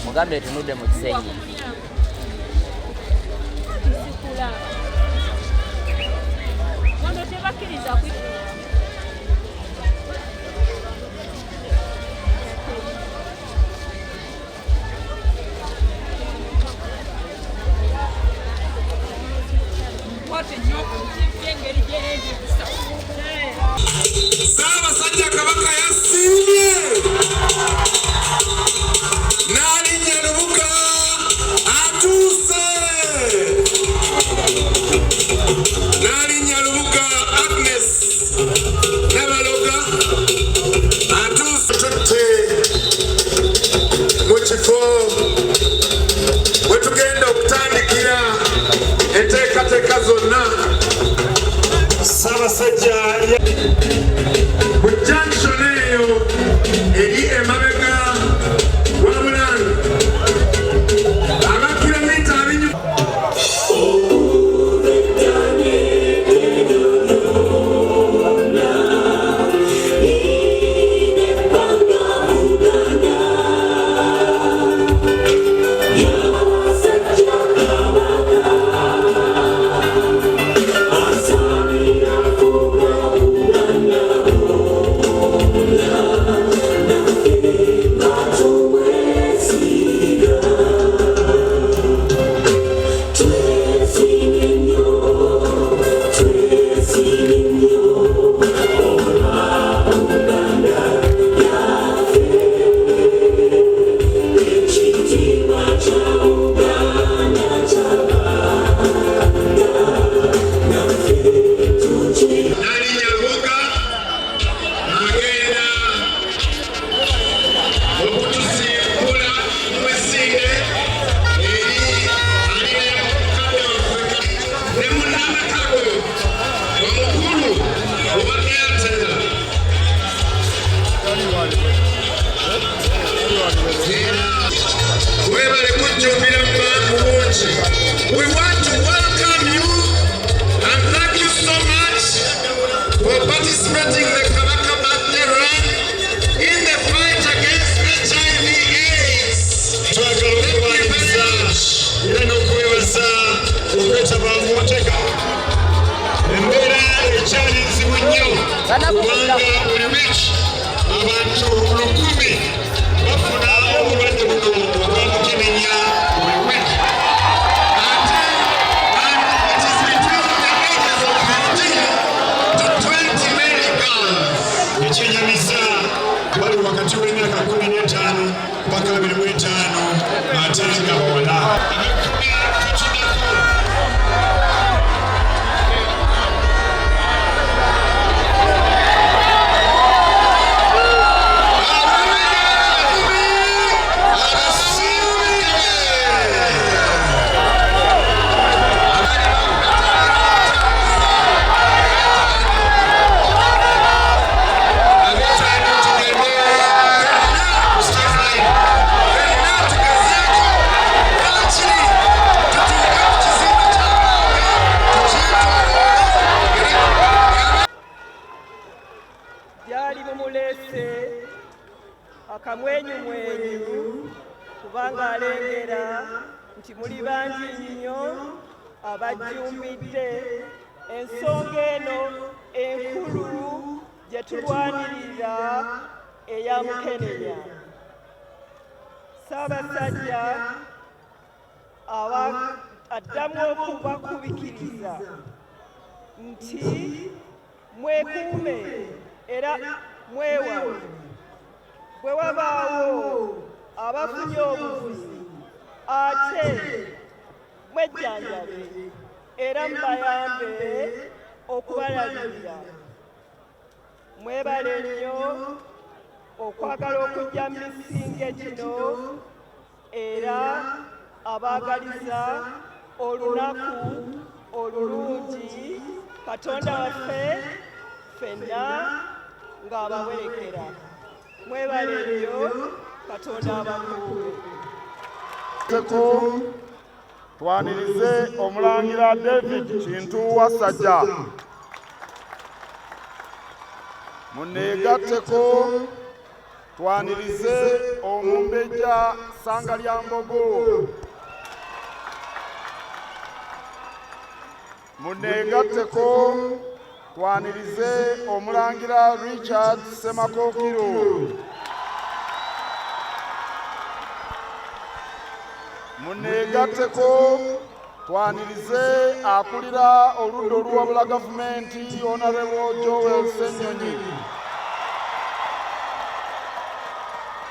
mugambe tunudde mu Kisenyi. Ssaabasajja Kabaka yasinye n'alinnya Lubuga atuuse n'alinnya Lubuga Agnes Nabaloga atuuse tutte mu kifo we tugenda okutandikira enteekateeka zonna. Ssaabasajja mu junction eyo eri emabega wa Mulanga aba kilomita abinyu we want to welcome you and thank you so much for participating in the Kabaka birthday run in the fight against HIV/AIDS. Wakati wa miaka 15 mpaka 25 atenga wala akamwenyumwenyu kubanga alengera nti muli bangi nnyo abajjumbidde ensonga eno enkulu gye tulwanirira eya Mukenenya. Ssaabasajja addamu okubakubikiriza nti mwekuume era mwewawe bwe wabaawo abafunye obuvuzi ate mwejjanjabe era mubayambe okubalabirira. Mwebale nnyo okwagala okujja mu misinge gino era abaagaliza olunaku olulungi Katonda waffe ffenna ng'abawerekera. Mwebale nnyo, Katonda abakuule. Twanirize Omulangira David Kintu Wasajja. Muneegatteko twanirize Omumbejja Sangalyambogo. Muneegatteko twanirize Omulangira Richard Semakookiro. Muneegatteko twanirize akulira oludda oluwabula gavumenti Honorable Joel Ssenyonyi.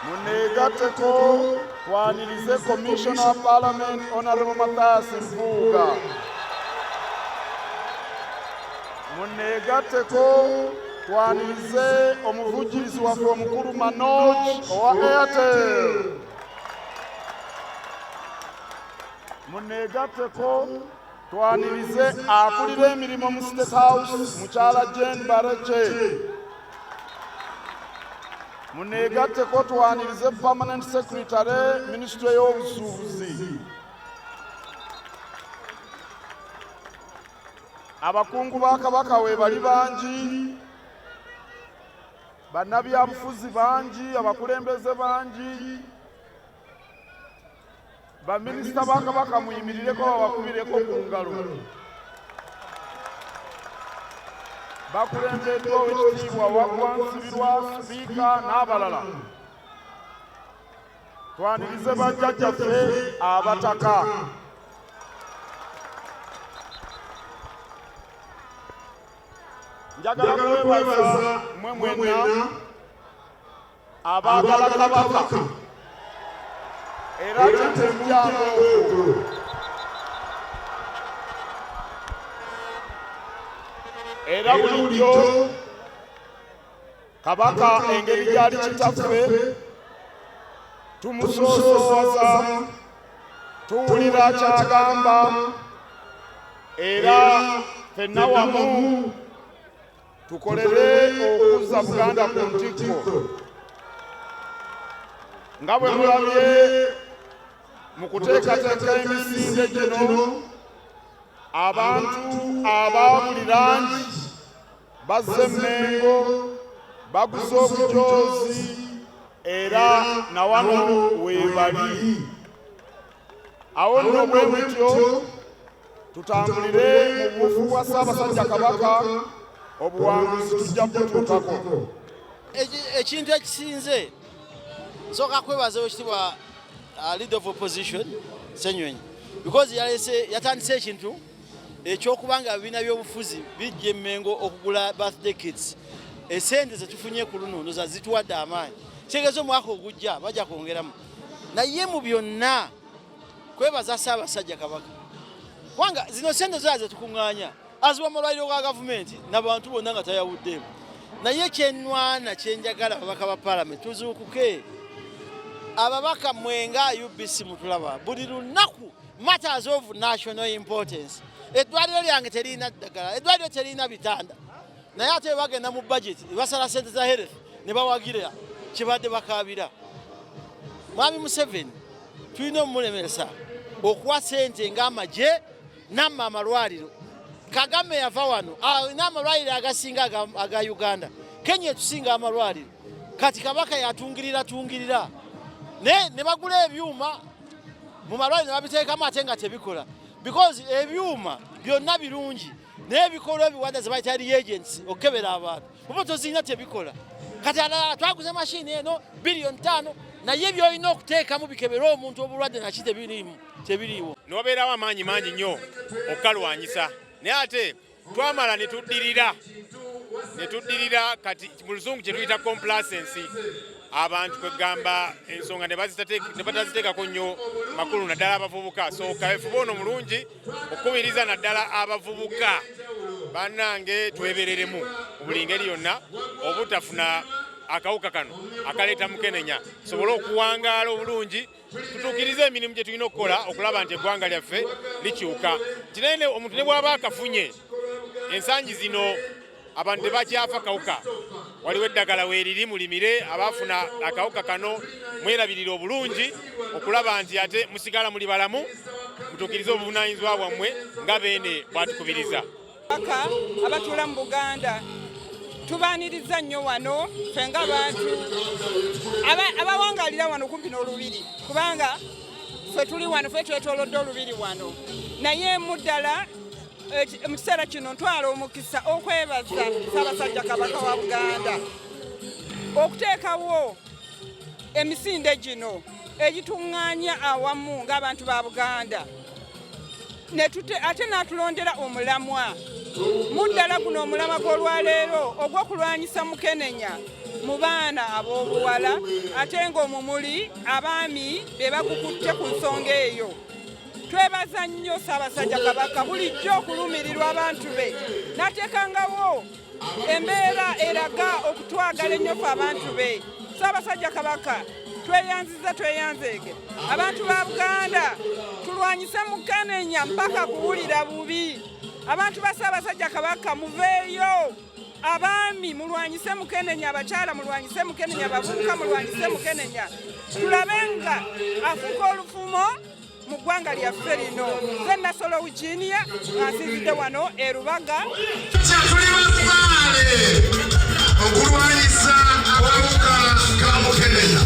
Muneegatteko twanirize Commissioner Parliament Honorable Mathias Mpuuga. Muneegatteko twanirize omuvujjirizi waffe omukulu Manoj owa Airtel. Muneegatteko twanirize akulira emirimu mu State House Mukyala Jane Bareche. Muneegatteko twanirize Permanent Secretary Ministry y'obusuubuzi. Abakungu ba Kabaka we bali bangi, bannabyabufuzi bangi, abakulembeze bangi, baminisita ba Kabaka muyimirireko babakubireko ku ngalo. Bakulembeddwa Oweekitiibwa Waggwa Nsibirwa Sipiika n'abalala. Twanirize bajjajjaffe abataka. Njagala kwebaza mmwe mwenna abaagala Kabaka era temujjangu. Era bulijjo Kabaka engeri gy'ali kitaffe tumusoosowaza, tuwulira ky'agamba, era ffenna wamu tukolere okuzza Buganda ku ntikko. Nga bwe mulabye mu kuteekateeka emisinde gino, abantu aba buli langi bazze Mmengo, baguze obujoozi, era na wano weebali. Awo nno bwe mutyo tutambulire mu buufu bwa Ssaabasajja Kabaka, obuwanguzi tujja kutuukako. Ekintu ekisinze nsooka kwebaza Oweekitiibwa Leader of Opposition Ssenyonyi, because yatandise ekintu ekyokubanga ebibiina by'obufuzi bijja Mmengo okugula birthday kits. Esente ze tufunye ku luno ndoza zituwadde amaanyi. Kitegeeza omwaka ogujja bajja kwongeramu. Naye mu byonna kwebaza Ssaabasajja Kabaka, kubanga zino sente zonna ze tukuŋŋaanya aziwa amalwaliro ga gavumenti n'abantu bonna nga tayawuddeemu. Naye kyenwana kyenjagala ababaka ba Parliament tuzuukuke. Ababaka mwenga UBC mutulaba buli lunaku matters of national importance. Eddwaliro lyange terina ddagala, eddwaliro terina bitanda, naye ate bagenda mu budget basala sente za health ne bawagira kibadde bakaabira. Mwami Museveni tulina omumulemeresa okuwa sente ng'amagye n'amma amalwaliro. Kagame yava wano n'amalwaliro agasinga aga Uganda, Kenya etusinga amalwaliro. Kati Kabaka yatungirira ne bagula ebyuma mu malwaliro ne babiteekamu ate nga tebikola, because ebyuma byonna birungi n'ebikolwa ebiwanda ze bayita reagents okukebera abantu oba tozirina tebikola. Kati alala twaguze mashini eno bilioni 5, naye byolina okuteekamu bikebera omuntu obulwadde naki tebiriiwo. Nobeerawo amaanyi mangi nnyo okukalwanyisa, naye ate twamala ne tuddirira kati mu Luzungu kye tuyita complacency. Abantu kwegamba ensonga ne bataziteekako nnyo makulu naddala abavubuka. So kaweefube ono mulungi okukubiriza naddala abavubuka bannange twebereremu mu buli ngeri yonna obutafuna akawuka kano akaleeta mukenenya, tusobole okuwangaala obulungi, tutuukirize emirimu gye tulina okukola okulaba nti eggwanga lyaffe likyuka. Kinene omuntu ne bw'aba akafunye ensangi zino abantu tebakyafa kawuka. Waliwo eddagala weeriri mulimire abaafuna akawuka kano mwerabirire obulungi okulaba nti ate musigala muli balamu, mutuukirize obuvunaanyizibwa bwammwe nga beene bwatukubiriza. Abatuula mu Buganda tubaaniriza nnyo wano ffe ng'abantu abawangalira wano kumpi n'olubiri kubanga ffe tuli wano ffe twetoolodde olubiri wano naye muddala mu kiseera kino ntwala omukisa okwebaza Ssaabasajja Kabaka wa Buganda okuteekawo emisinde gino egituŋŋaanya awamu ng'abantu ba Buganda ate n'atulondera omulamwa muddala guno omulamwa gw'olwaleero ogw'okulwanyisa mukenenya mu baana ab'obuwala ate ng'omumuli abaami be bagukutte ku nsonga eyo. Twebaza nnyo Ssaabasajja Kabaka bulijjo okulumirirwa abantu be n'ateekangawo embeera eraga okutwagala ennyo ku abantu be. Ssaabasajja Kabaka tweyanzeege abantu ba Buganda tulwanyise mukenenya mpaka kuwulira bubi. Abantu ba Ssaabasajja Kabaka muveeyo, abaami mulwanyise mukenenya, abakyala mulwanyise mukenenya, abavubuka mulwanyise mukenenya, tulabe nga afuuka olufumo mu ggwanga lyaffe lino. Nze Nasolo Virginia asinzidde wano e Rubaga. Tuli basaale okulwanyisa akawuka ka mukenenya.